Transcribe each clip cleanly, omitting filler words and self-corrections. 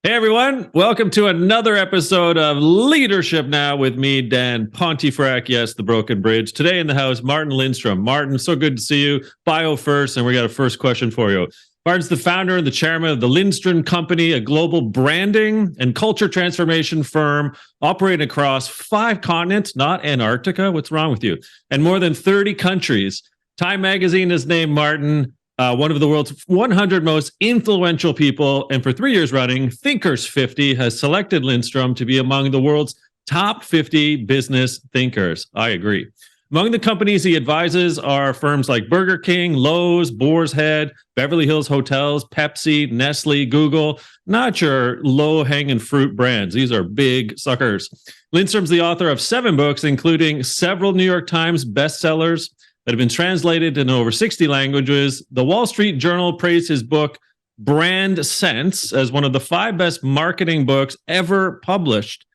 Hey everyone, welcome to another episode of Leadership Now with me, Dan Pontefract. Yes, the broken bridge. Today in the house, Martin Lindstrom. Martin, so good to see you. Bio first, and we got a first question for you. Martin's the founder and the chairman of the Lindstrom Company, a global branding and culture transformation firm operating across 5 continents, not Antarctica. What's wrong with you? And more than 30 countries. Time Magazine has named Martin one of the world's 100 most influential people, and for 3 years running, Thinkers 50 has selected Lindstrom to be among the world's top 50 business thinkers. I agree. Among the companies he advises are firms like Burger King, Lowe's, Boar's Head, Beverly Hills Hotels, Pepsi, Nestle, Google. Not your low-hanging fruit brands. These are big suckers. Lindstrom's the author of 7 books, including several New York Times bestsellers that have been translated into over 60 languages. The Wall Street Journal praised his book, Brand Sense, as one of the 5 best marketing books ever published.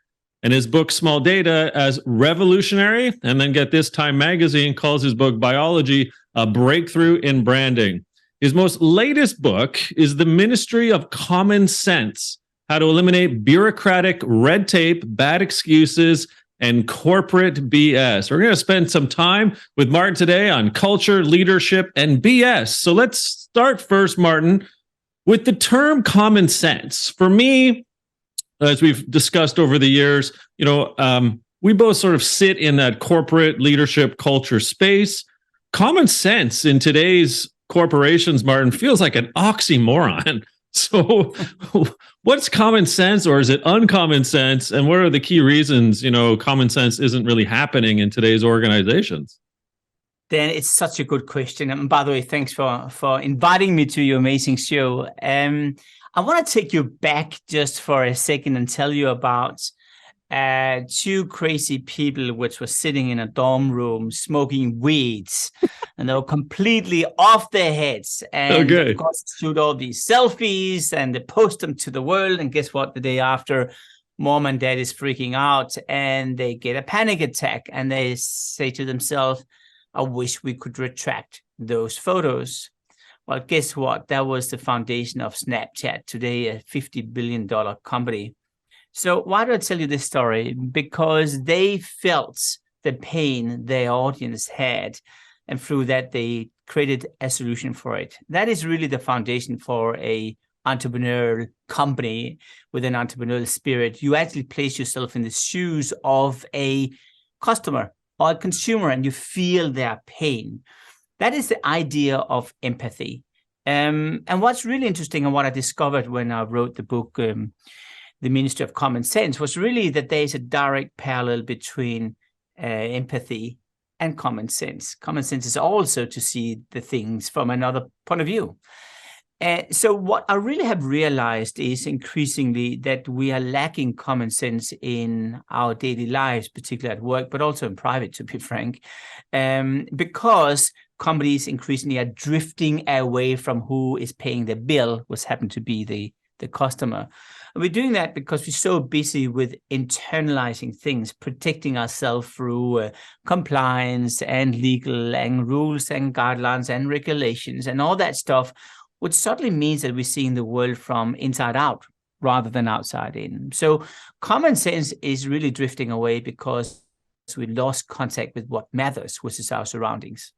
And his book, Small Data, as revolutionary. And then get this, Time Magazine calls his book, Buyology, a breakthrough in branding. His most latest book is The Ministry of Common Sense, How to Eliminate Bureaucratic Red Tape, Bad Excuses, and Corporate BS. We're going to spend some time with Martin today on culture, leadership, and BS. So let's start first, Martin, with the term common sense. For me, as we've discussed over the years, we both sort of sit in that corporate leadership culture space. Common sense in today's corporations, Martin, feels like an oxymoron. So what's common sense, or is it uncommon sense? And what are the key reasons, common sense isn't really happening in today's organizations? Dan, it's such a good question. And by the way, thanks for inviting me to your amazing show. I want to take you back just for a second and tell you about 2 crazy people which were sitting in a dorm room smoking weeds, and they were completely off their heads. And of course, shoot all these selfies and they post them to the world. And guess what? The day after, mom and dad is freaking out and they get a panic attack and they say to themselves, I wish we could retract those photos. Well, guess what? That was the foundation of Snapchat, today a $50 billion company. So why do I tell you this story? Because they felt the pain their audience had, and through that, they created a solution for it. That is really the foundation for a entrepreneurial company with an entrepreneurial spirit. You actually place yourself in the shoes of a customer or a consumer, and you feel their pain. That is the idea of empathy. And what's really interesting, and what I discovered when I wrote the book, The Ministry of Common Sense, was really that there's a direct parallel between empathy and common sense. Common sense is also to see the things from another point of view. So what I really have realized is increasingly that we are lacking common sense in our daily lives, particularly at work, but also in private, to be frank, because companies increasingly are drifting away from who is paying the bill, which happen to be the customer. And we're doing that because we're so busy with internalizing things, protecting ourselves through compliance and legal and rules and guidelines and regulations and all that stuff, which certainly means that we're seeing the world from inside out rather than outside in. So common sense is really drifting away because we lost contact with what matters, which is our surroundings.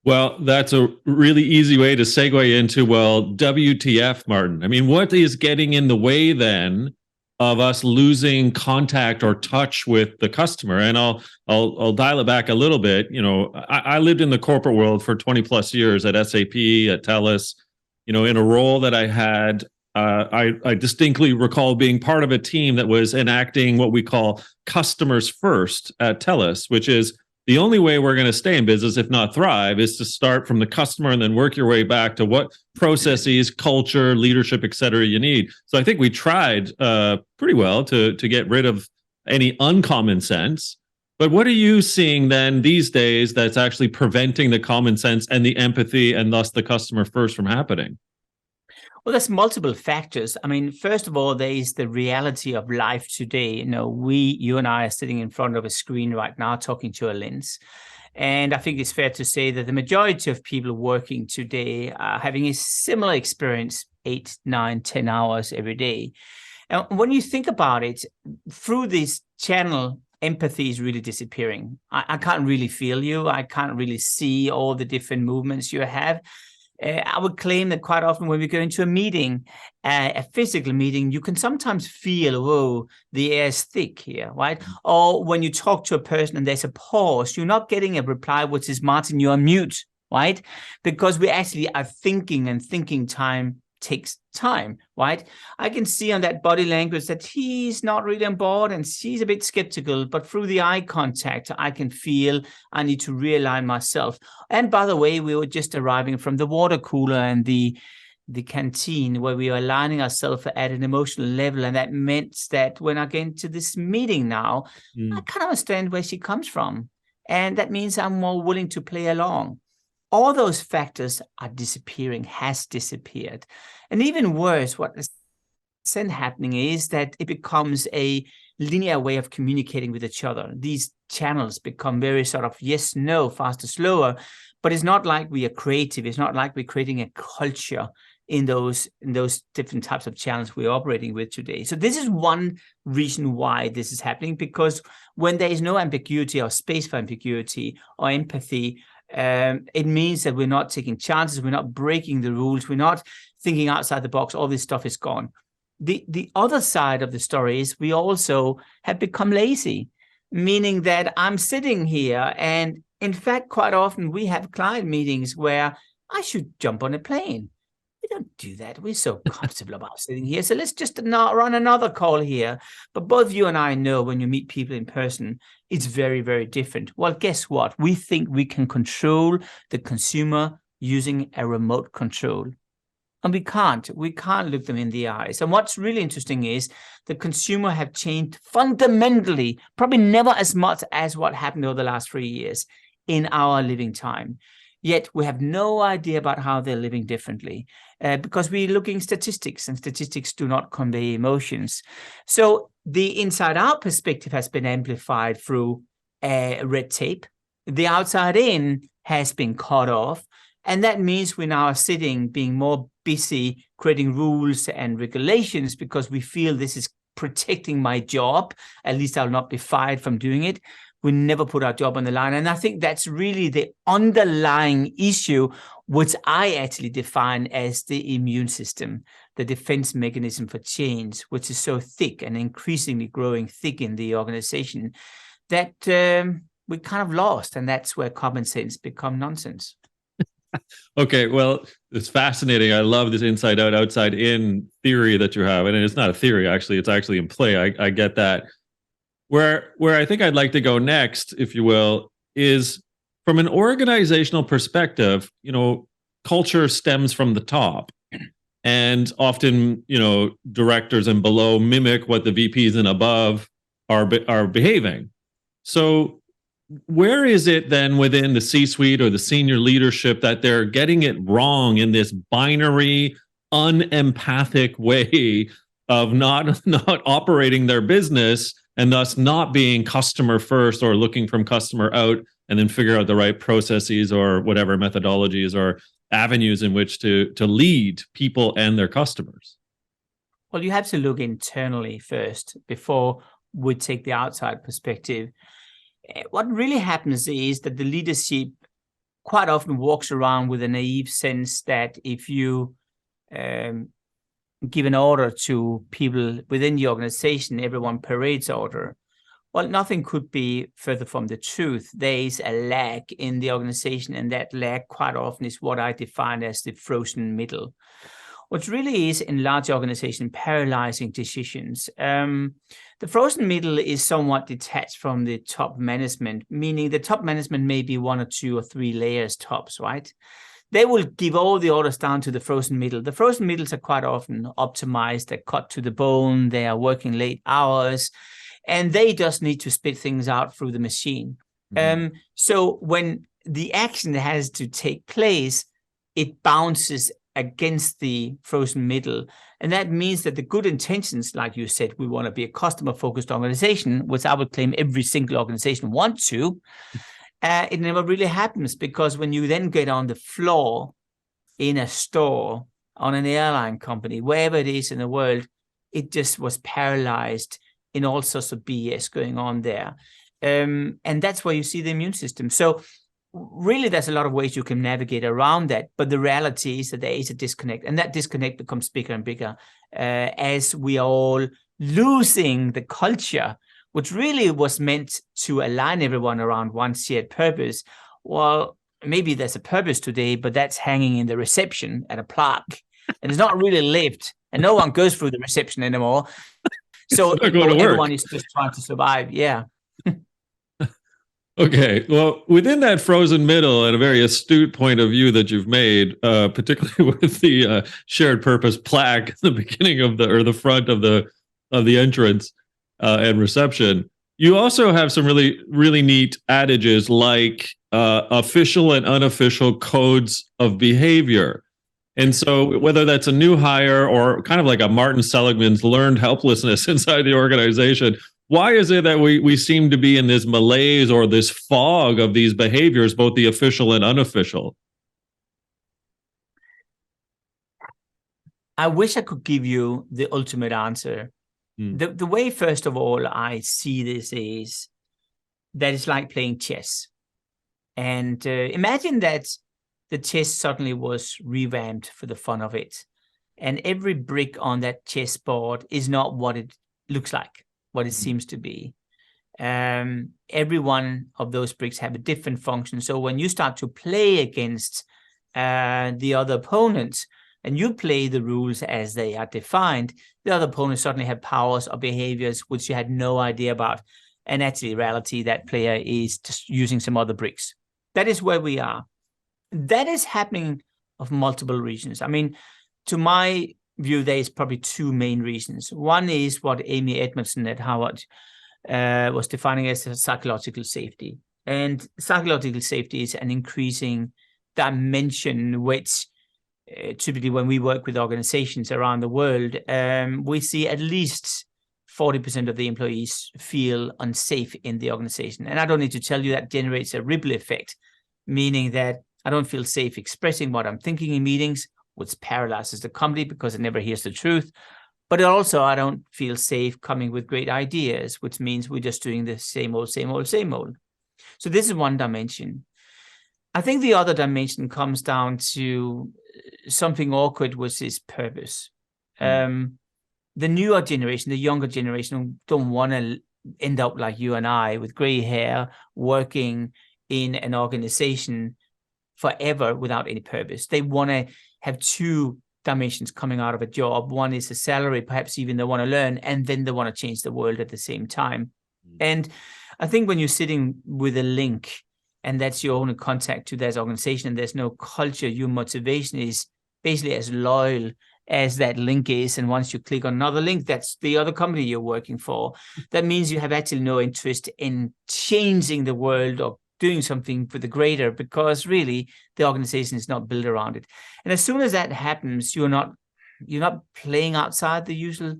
Well, that's a really easy way to segue into, WTF, Martin. I mean, what is getting in the way then of us losing contact or touch with the customer? And I'll dial it back a little bit. I lived in the corporate world for 20 plus years at SAP, at TELUS. In a role that I had, I distinctly recall being part of a team that was enacting what we call customers first at TELUS, which is the only way we're going to stay in business, if not thrive, is to start from the customer and then work your way back to what processes, culture, leadership, et cetera, you need. So I think we tried pretty well to get rid of any uncommon sense. But what are you seeing then these days that's actually preventing the common sense and the empathy and thus the customer first from happening? Well, there's multiple factors. I mean, first of all, there is the reality of life today. You and I are sitting in front of a screen right now talking to a lens. And I think it's fair to say that the majority of people working today are having a similar experience 8, 9, 10 hours every day. And when you think about it, through this channel, empathy is really disappearing. I can't really feel you. I can't really see all the different movements you have. I would claim that quite often when we go into a meeting, a physical meeting, you can sometimes feel, whoa, the air is thick here, right? Or when you talk to a person and there's a pause, you're not getting a reply, which is, Martin, you're on mute, right? Because we actually are thinking, and thinking time takes time, right? I can see on that body language that he's not really on board and she's a bit skeptical, but through the eye contact, I can feel I need to realign myself. And by the way, we were just arriving from the water cooler and the canteen where we were aligning ourselves at an emotional level. And that meant that when I get into this meeting now, I kind of understand where she comes from. And that means I'm more willing to play along. All those factors are disappearing, has disappeared. And even worse, what is then happening is that it becomes a linear way of communicating with each other. These channels become very sort of yes, no, faster, slower, but it's not like we are creative. It's not like we're creating a culture in those different types of channels we're operating with today. So this is one reason why this is happening, because when there is no ambiguity or space for ambiguity or empathy, it means that we're not taking chances, we're not breaking the rules, we're not thinking outside the box. All this stuff is gone. The other side of the story is we also have become lazy, meaning that I'm sitting here, and in fact, quite often we have client meetings where I should jump on a plane. We don't do that. We're so comfortable about sitting here. So let's just run another call here. But both you and I know when you meet people in person, it's very, very different. Well, guess what? We think we can control the consumer using a remote control. And we can't. We can't look them in the eyes. And what's really interesting is the consumer have changed fundamentally, probably never as much as what happened over the last 3 years in our living time. Yet we have no idea about how they're living differently because we're looking statistics, and statistics do not convey emotions. So the inside-out perspective has been amplified through red tape. The outside-in has been cut off. And that means we now are sitting, being more busy creating rules and regulations because we feel this is protecting my job. At least I'll not be fired from doing it. We never put our job on the line. And I think that's really the underlying issue, which I actually define as the immune system, the defense mechanism for change, which is so thick and increasingly growing thick in the organization that we kind of lost. And that's where common sense become nonsense. Okay, well, it's fascinating. I love this inside out, outside in theory that you have. And it's not a theory, actually. It's actually in play. I get that. Where I think I'd like to go next, if you will, is from an organizational perspective, culture stems from the top. And often, directors and below mimic what the VPs and above are behaving. So where is it then within the C-suite or the senior leadership that they're getting it wrong in this binary, unempathic way of not operating their business, and thus not being customer first or looking from customer out and then figure out the right processes or whatever methodologies or avenues in which to lead people and their customers? Well, you have to look internally first before we take the outside perspective. What really happens is that the leadership quite often walks around with a naive sense that if you give an order to people within the organization, everyone parades order. Well, nothing could be further from the truth. There is a lag in the organization, and that lag quite often is what I define as the frozen middle. What really is in large organizations paralyzing decisions. The frozen middle is somewhat detached from the top management, meaning the top management may be 1 or 2 or 3 layers tops, right? They will give all the orders down to the frozen middle. The frozen middles are quite often optimized. They're cut to the bone. They are working late hours, and they just need to spit things out through the machine. Mm-hmm. So when the action has to take place, it bounces against the frozen middle. And that means that the good intentions, like you said, we want to be a customer-focused organization, which I would claim every single organization wants to. It never really happens, because when you then get on the floor in a store, on an airline company, wherever it is in the world, it just was paralyzed in all sorts of BS going on there. And that's where you see the immune system. So really, there's a lot of ways you can navigate around that. But the reality is that there is a disconnect, and that disconnect becomes bigger and bigger as we are all losing the culture, which really was meant to align everyone around one shared purpose. Well, maybe there's a purpose today, but that's hanging in the reception at a plaque, and it's not really lived, and no one goes through the reception anymore. So everyone is just trying to survive. Yeah. Okay. Well, within that frozen middle and a very astute point of view that you've made, particularly with the shared purpose plaque at the beginning of the front of the entrance and reception, you also have some really, really neat adages like official and unofficial codes of behavior. And so whether that's a new hire or kind of like a Martin Seligman's learned helplessness inside the organization, why is it that we seem to be in this malaise or this fog of these behaviors, both the official and unofficial? I wish I could give you the ultimate answer. The way, first of all, I see this is that it's like playing chess. And imagine that the chess suddenly was revamped for the fun of it. And every brick on that chessboard is not what it looks like, what it seems to be. Every one of those bricks have a different function. So when you start to play against the other opponent, and you play the rules as they are defined, the other opponents suddenly have powers or behaviors which you had no idea about. And actually, in reality, that player is just using some other bricks. That is where we are. That is happening of multiple reasons. I mean, to my view, there is probably two main reasons. One is what Amy Edmondson at Harvard was defining as psychological safety. And psychological safety is an increasing dimension which typically when we work with organizations around the world, we see at least 40% of the employees feel unsafe in the organization. And I don't need to tell you that generates a ripple effect, meaning that I don't feel safe expressing what I'm thinking in meetings, which paralyzes the company because it never hears the truth. But also, I don't feel safe coming with great ideas, which means we're just doing the same old, same old, same old. So this is one dimension. I think the other dimension comes down to something awkward, which is purpose. The newer generation, the younger generation, don't want to end up like you and I with gray hair working in an organization forever without any purpose. They want to have two dimensions coming out of a job. One is a salary, perhaps even they want to learn, and then they want to change the world at the same time. And I think when you're sitting with a link, and that's your only contact to that organization, and there's no culture, your motivation is basically as loyal as that link is. And once you click on another link, that's the other company you're working for. That means you have actually no interest in changing the world or doing something for the greater, because really the organization is not built around it. And as soon as that happens, you're not playing outside the usual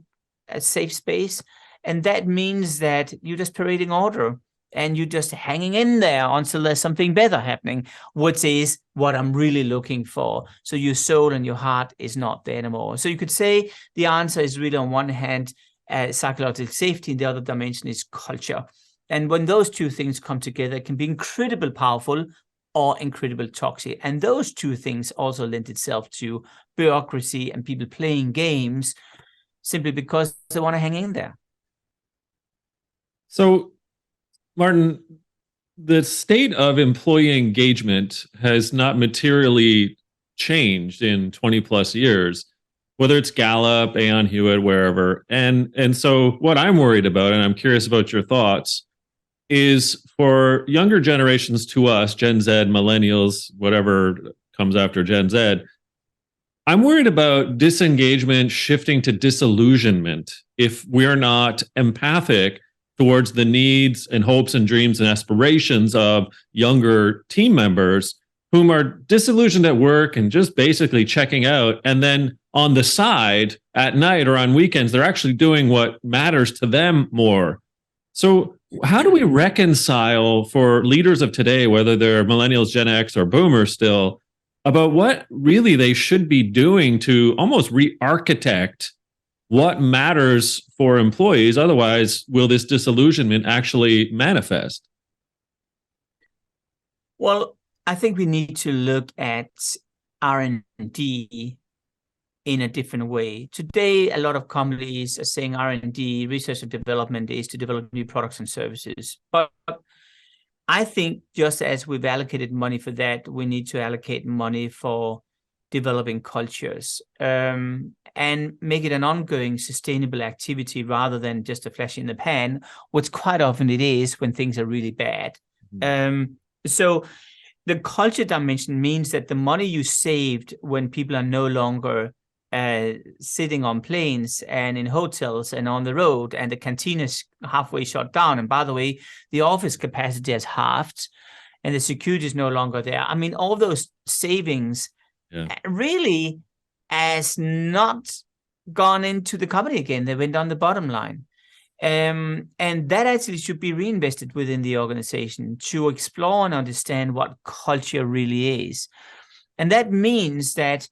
safe space. And that means that you're just parading order. And you're just hanging in there until there's something better happening, which is what I'm really looking for. So your soul and your heart is not there anymore. So you could say the answer is really, on one hand, psychological safety, and the other dimension is culture. And when those two things come together, it can be incredibly powerful or incredibly toxic. And those two things also lend itself to bureaucracy and people playing games simply because they want to hang in there. So, Martin, the state of employee engagement has not materially changed in 20 plus years, whether it's Gallup, Aon Hewitt, wherever. And so what I'm worried about, and I'm curious about your thoughts, is for younger generations to us, Gen Z, millennials, whatever comes after Gen Z, I'm worried about disengagement shifting to disillusionment if we're not empathic towards the needs and hopes and dreams and aspirations of younger team members whom are disillusioned at work and just basically checking out. And then on the side at night or on weekends, they're actually doing what matters to them more. So how do we reconcile for leaders of today, whether they're millennials, Gen X, or boomers still, about what really they should be doing to almost re-architect what matters for employees. Otherwise, will this disillusionment actually manifest? Well, I think we need to look at R&D in a different way. Today, a lot of companies are saying R&D, research and development, is to develop new products and services. But I think just as we've allocated money for that, we need to allocate money for developing cultures and make it an ongoing sustainable activity rather than just a flash in the pan, which quite often it is when things are really bad. So the culture dimension means that the money you saved when people are no longer sitting on planes and in hotels and on the road, and the canteen is halfway shut down. And by the way, the office capacity has halved and the security is no longer there. I mean, all those savings really has not gone into the company again. They went on the bottom line. And that actually should be reinvested within the organization to explore and understand what culture really is. And that means that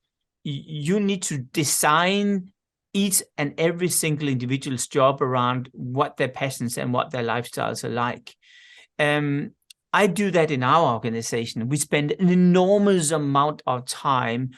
you need to design each and every single individual's job around what their passions and what their lifestyles are like. I do that in our organization. We spend an enormous amount of time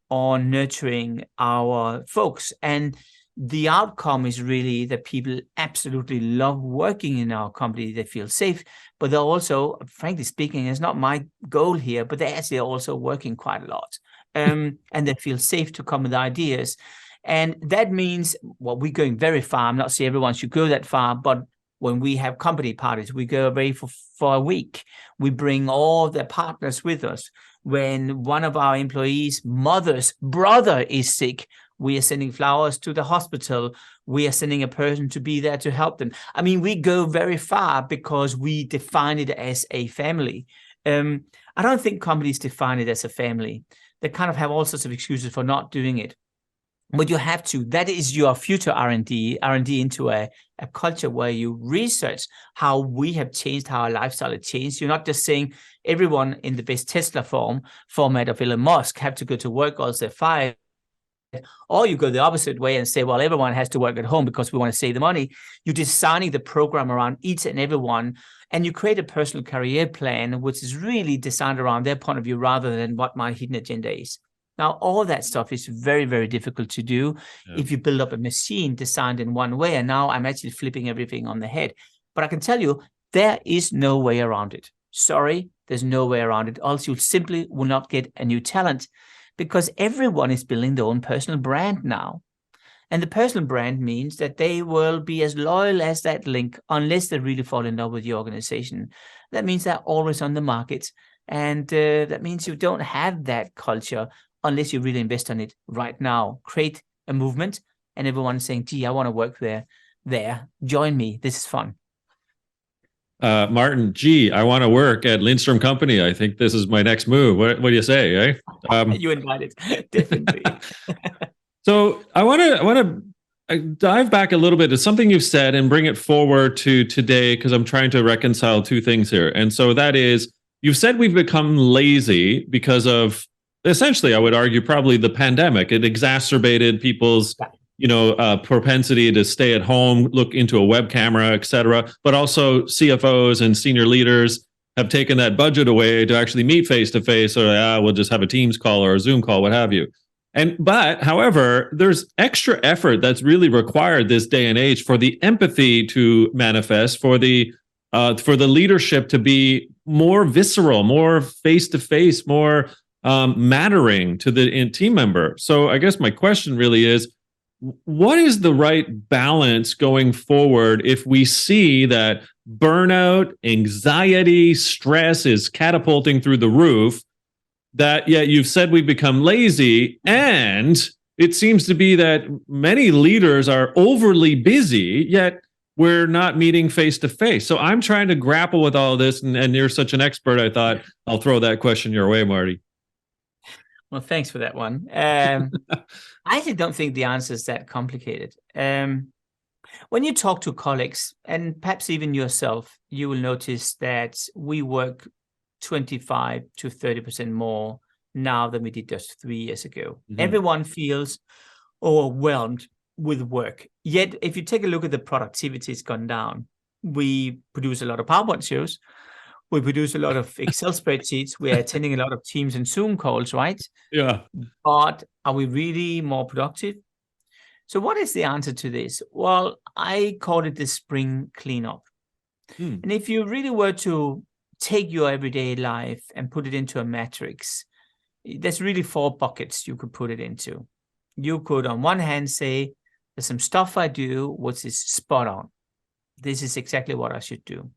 on nurturing our folks. And the outcome is really that people absolutely love working in our company. They feel safe, but they're also, frankly speaking, it's not my goal here, but they're actually also working quite a lot. And they feel safe to come with ideas. And that means, well, we're going very far. I'm not saying everyone should go that far, but when we have company parties, we go away for a week. We bring all the partners with us. When one of our employees' mother's brother is sick, we are sending flowers to the hospital. We are sending a person to be there to help them. I mean, we go very far because we define it as a family. I don't think companies define it as a family. They kind of have all sorts of excuses for not doing it. But you have to. That is your future R&D into a culture where you research how we have changed, how our lifestyle has changed. You're not just saying everyone in the best Tesla format of Elon Musk have to go to work or they're fired. Or you go the opposite way and say, well, everyone has to work at home because we want to save the money. You're designing the program around each and every one, and you create a personal career plan, which is really designed around their point of view rather than what my hidden agenda is. Now, all that stuff is very, very difficult to do if you build up a machine designed in one way. And now I'm actually flipping everything on the head. But I can tell you, there is no way around it. Sorry, there's no way around it. Else you simply will not get a new talent, because everyone is building their own personal brand now. And the personal brand means that they will be as loyal as that link unless they really fall in love with the organization. That means they're always on the market. And that means you don't have that culture unless you really invest on it right now. Create a movement and everyone's saying, gee, I want to work there. Join me. This is fun. Martin, gee, I want to work at Lindstrom Company. I think this is my next move. What do you say? Eh? You invited, definitely. So I want to dive back a little bit to something you've said and bring it forward to today, because I'm trying to reconcile two things here. And so that is, you've said we've become lazy because of, essentially, I would argue, probably the pandemic. It exacerbated people's propensity to stay at home, look into a web camera, et cetera. But also CFOs and senior leaders have taken that budget away to actually meet face to face, or we'll just have a Teams call or a Zoom call, what have you. But however, there's extra effort that's really required this day and age for the empathy to manifest, for the leadership to be more visceral, more face to face, more mattering to the team member. So I guess my question really is, what is the right balance going forward if we see that burnout, anxiety, stress is catapulting through the roof, that yet you've said we've become lazy, and it seems to be that many leaders are overly busy, yet we're not meeting face to face. So I'm trying to grapple with all of this, and you're such an expert, I thought I'll throw that question your way, Marty. Well, thanks for that one. I actually don't think the answer is that complicated. When you talk to colleagues, and perhaps even yourself, you will notice that we work 25 to 30% more now than we did just 3 years ago. Mhm. Everyone feels overwhelmed with work. Yet, if you take a look at the productivity, it's gone down. We produce a lot of PowerPoint shows. We produce a lot of Excel spreadsheets. We're attending a lot of Teams and Zoom calls, right? Yeah. But are we really more productive? So what is the answer to this? Well, I call it the spring cleanup. And if you really were to take your everyday life and put it into a matrix, there's really 4 buckets you could put it into. You could, on one hand, say, there's some stuff I do which is spot on. This is exactly what I should do.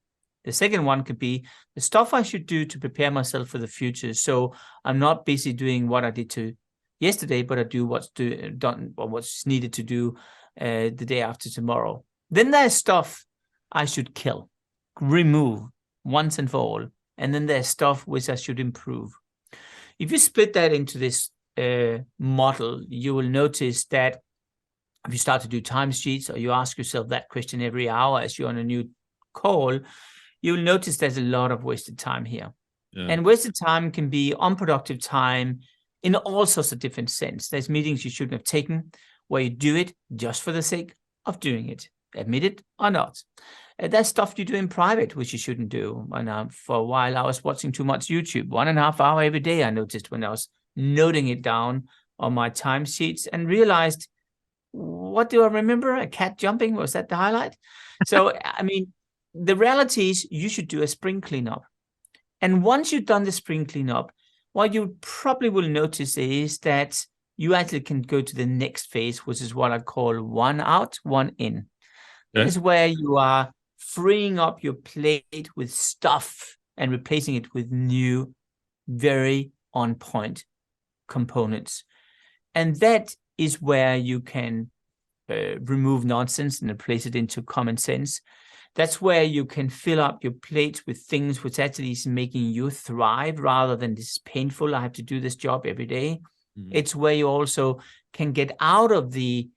The second one could be the stuff I should do to prepare myself for the future. So I'm not busy doing what I did to yesterday, but I do what's done or what's needed to do the day after tomorrow. Then there's stuff I should kill, remove once and for all. And then there's stuff which I should improve. If you split that into this model, you will notice that if you start to do timesheets or you ask yourself that question every hour as you're on a new call, you'll notice there's a lot of wasted time here. Yeah. And wasted time can be unproductive time in all sorts of different sense. There's meetings you shouldn't have taken where you do it just for the sake of doing it, admit it or not. There's stuff you do in private, which you shouldn't do. And for a while, I was watching too much YouTube, 1.5 hours every day, I noticed when I was noting it down on my timesheets and realized, what do I remember? A cat jumping? Was that the highlight? So, I mean, the reality is you should do a spring cleanup. And once you've done the spring cleanup, what you probably will notice is that you actually can go to the next phase, which is what I call 1 out, 1 in. Okay. That is where you are freeing up your plate with stuff and replacing it with new, very on-point components. And that is where you can remove nonsense and replace it into common sense. That's where you can fill up your plate with things which actually is making you thrive rather than this is painful, I have to do this job every day. Mm-hmm. It's where you also can get out of the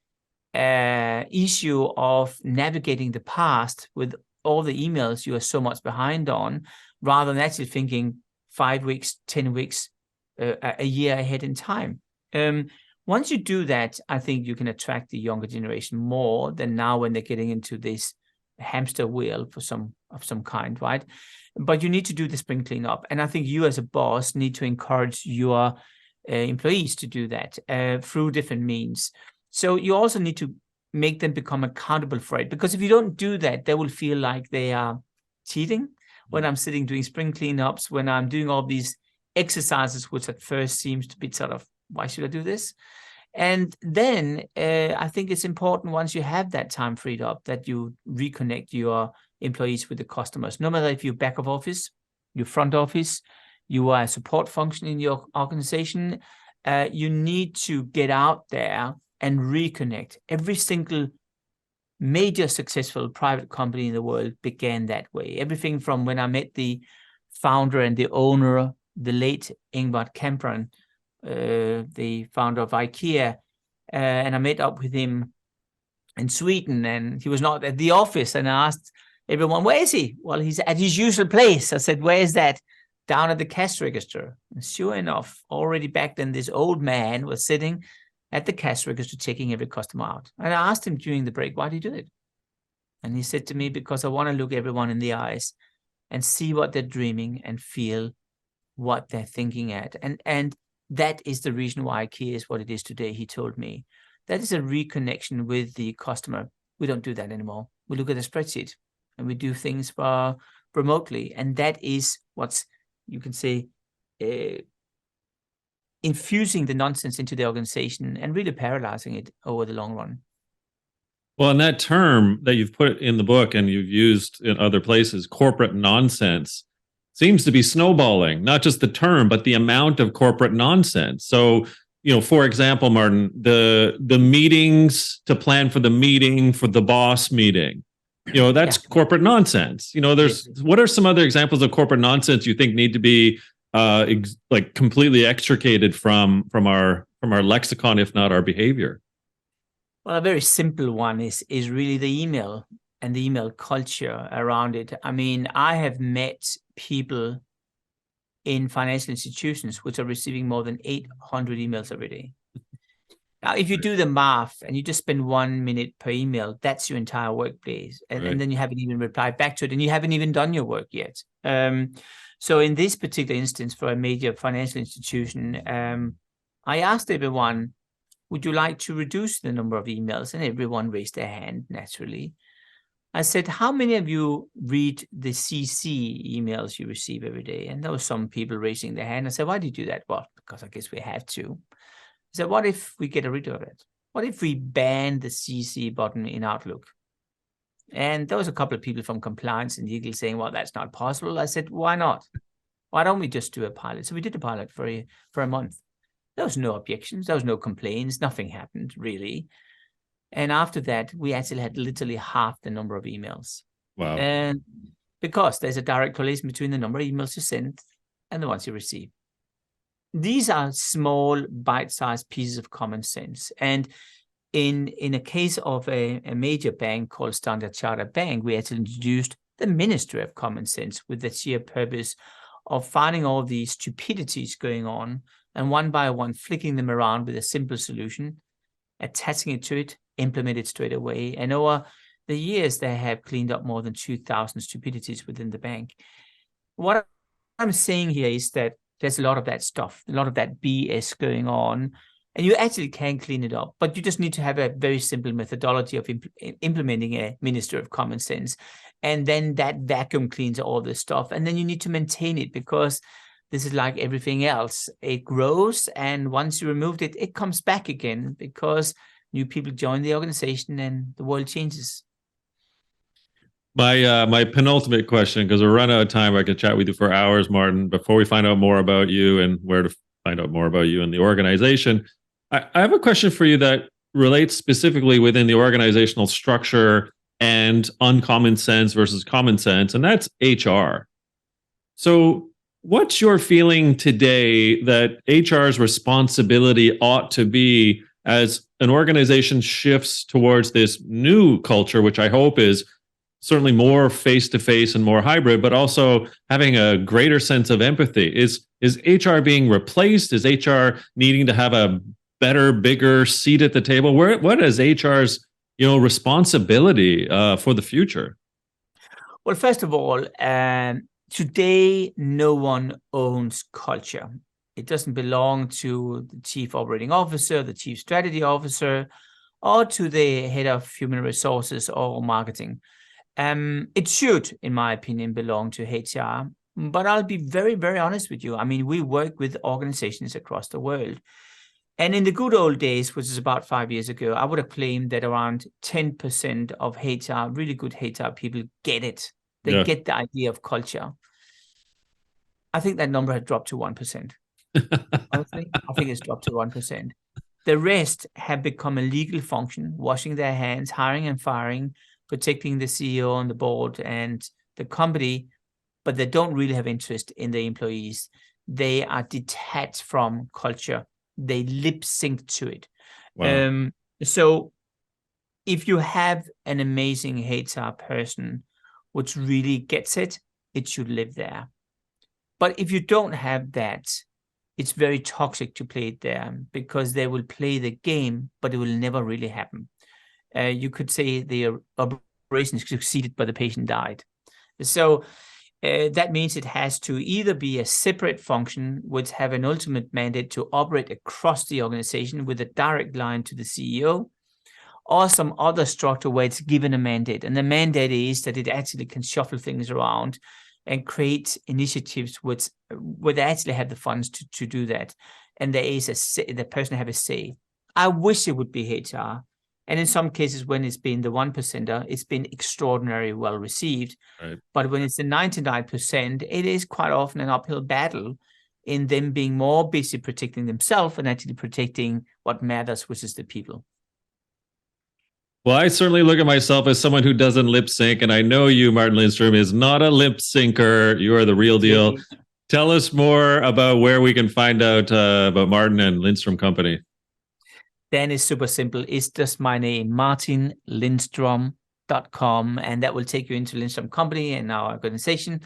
issue of navigating the past with all the emails you are so much behind on, rather than actually thinking 5 weeks, 10 weeks, a year ahead in time. Once you do that, I think you can attract the younger generation more than now when they're getting into this hamster wheel of some kind, right? But you need to do the spring cleanup. And I think you as a boss need to encourage your employees to do that through different means. So you also need to make them become accountable for it, because if you don't do that, they will feel like they are cheating when I'm sitting doing spring cleanups, when I'm doing all these exercises, which at first seems to be sort of, why should I do this? And then I think it's important, once you have that time freed up, that you reconnect your employees with the customers. No matter if you're back of office, your front office, you are a support function in your organization, you need to get out there and reconnect. Every single major successful private company in the world began that way. Everything from when I met the founder and the owner, the late Ingvar Kamprad, the founder of IKEA, and I met up with him in Sweden, and he was not at the office, and I asked everyone, where is he? Well, he's at his usual place. I said, where is that? Down at the cash register. And sure enough, already back then, this old man was sitting at the cash register taking every customer out. And I asked him during the break, why do you do it? And he said to me, because I want to look everyone in the eyes and see what they're dreaming and feel what they're thinking at. And that is the reason why IKEA is what it is today, he told me. That is a reconnection with the customer. We don't do that anymore. We look at a spreadsheet and we do things remotely. And that is what's, you can say, infusing the nonsense into the organization and really paralyzing it over the long run. Well, and that term that you've put in the book and you've used in other places, corporate nonsense, seems to be snowballing, not just the term, but the amount of corporate nonsense. So, you know, for example, Martin, the meetings to plan for the meeting for the boss meeting, you know, that's corporate nonsense. You know, what are some other examples of corporate nonsense you think need to be like completely extricated from our lexicon, if not our behavior? Well, a very simple one is really the email and the email culture around it. I mean, I have met people in financial institutions, which are receiving more than 800 emails every day. Now, if you do the math and you just spend 1 minute per email, that's your entire workplace. And then you haven't even replied back to it, and you haven't even done your work yet. So in this particular instance, for a major financial institution, I asked everyone, would you like to reduce the number of emails? And everyone raised their hand, naturally. I said, how many of you read the CC emails you receive every day? And there were some people raising their hand. I said, why do you do that? Well, because I guess we have to. I said, what if we get rid of it? What if we ban the CC button in Outlook? And there was a couple of people from compliance and legal saying, well, that's not possible. I said, why not? Why don't we just do a pilot? So we did a pilot for a month. There was no objections. There was no complaints. Nothing happened, really. And after that, we actually had literally half the number of emails. Wow. And because there's a direct correlation between the number of emails you send and the ones you receive. These are small, bite-sized pieces of common sense. And in a case of a major bank called Standard Chartered Bank, we actually introduced the Ministry of Common Sense with the sheer purpose of finding all these stupidities going on and one by one flicking them around with a simple solution, attaching it to it, implement it straight away. And over the years, they have cleaned up more than 2,000 stupidities within the bank. What I'm saying here is that there's a lot of that stuff, a lot of that BS going on, and you actually can clean it up, but you just need to have a very simple methodology of implementing a Ministry of Common Sense. And then that vacuum cleans all this stuff. And then you need to maintain it, because this is like everything else. It grows, and once you removed it, it comes back again, because new people join the organization and the world changes. My penultimate question, because we're running out of time, I could chat with you for hours, Martin. Before we find out more about you and where to find out more about you and the organization, I have a question for you that relates specifically within the organizational structure and uncommon sense versus common sense, and that's HR. So what's your feeling today that HR's responsibility ought to be as an organization shifts towards this new culture, which I hope is certainly more face-to-face and more hybrid, but also having a greater sense of empathy? Is HR being replaced? Is HR needing to have a better, bigger seat at the table? What is HR's responsibility for the future? Well, first of all, today no one owns culture. It doesn't belong to the chief operating officer, the chief strategy officer, or to the head of human resources or marketing. It should, in my opinion, belong to HR. But I'll be very, very honest with you. I mean, we work with organizations across the world. And in the good old days, which is about 5 years ago, I would have claimed that around 10% of HR, really good HR people, get it. They get the idea of culture. I think that number had dropped to 1%. Honestly, I think it's dropped to 1%. The rest have become a legal function, washing their hands, hiring and firing, protecting the CEO and the board and the company, but they don't really have interest in the employees. They are detached from culture. They lip sync to it. Wow. So if you have an amazing HR person which really gets it, it should live there. But if you don't have that, it's very toxic to play it there, because they will play the game, but it will never really happen. You could say the operation succeeded, but the patient died. So that means it has to either be a separate function which have an ultimate mandate to operate across the organization with a direct line to the CEO, or some other structure where it's given a mandate. And the mandate is that it actually can shuffle things around and create initiatives where they actually have the funds to do that. And there is the person have a say. I wish it would be HR. And in some cases, when it's been the 1%er, it's been extraordinarily well received. Right. But when it's the 99%, it is quite often an uphill battle in them being more busy protecting themselves and actually protecting what matters, which is the people. Well, I certainly look at myself as someone who doesn't lip sync, and I know you, Martin Lindstrom, is not a lip syncer. You are the real deal. Tell us more about where we can find out about Martin and Lindstrom Company. Then it's super simple. It's just my name, martinlindstrom.com, and that will take you into Lindstrom Company and our organization.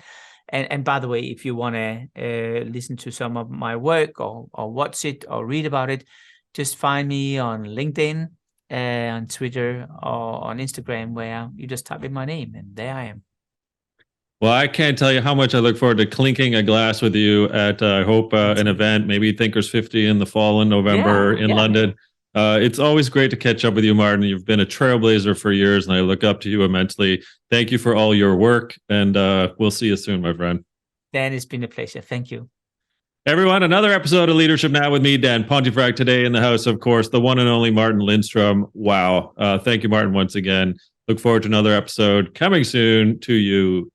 And by the way, if you want to listen to some of my work or watch it or read about it, just find me on LinkedIn, on Twitter, or on Instagram, where you just type in my name, and there I am. Well, I can't tell you how much I look forward to clinking a glass with you at, I hope, an event, maybe Thinkers 50 in the fall in November in London. It's always great to catch up with you, Martin. You've been a trailblazer for years, and I look up to you immensely. Thank you for all your work, and we'll see you soon, my friend. Dan, it's been a pleasure. Thank you. Everyone, another episode of Leadership Now with me, Dan Pontefract. Today in the house, of course, the one and only Martin Lindstrom. Wow. Thank you, Martin, once again. Look forward to another episode coming soon to you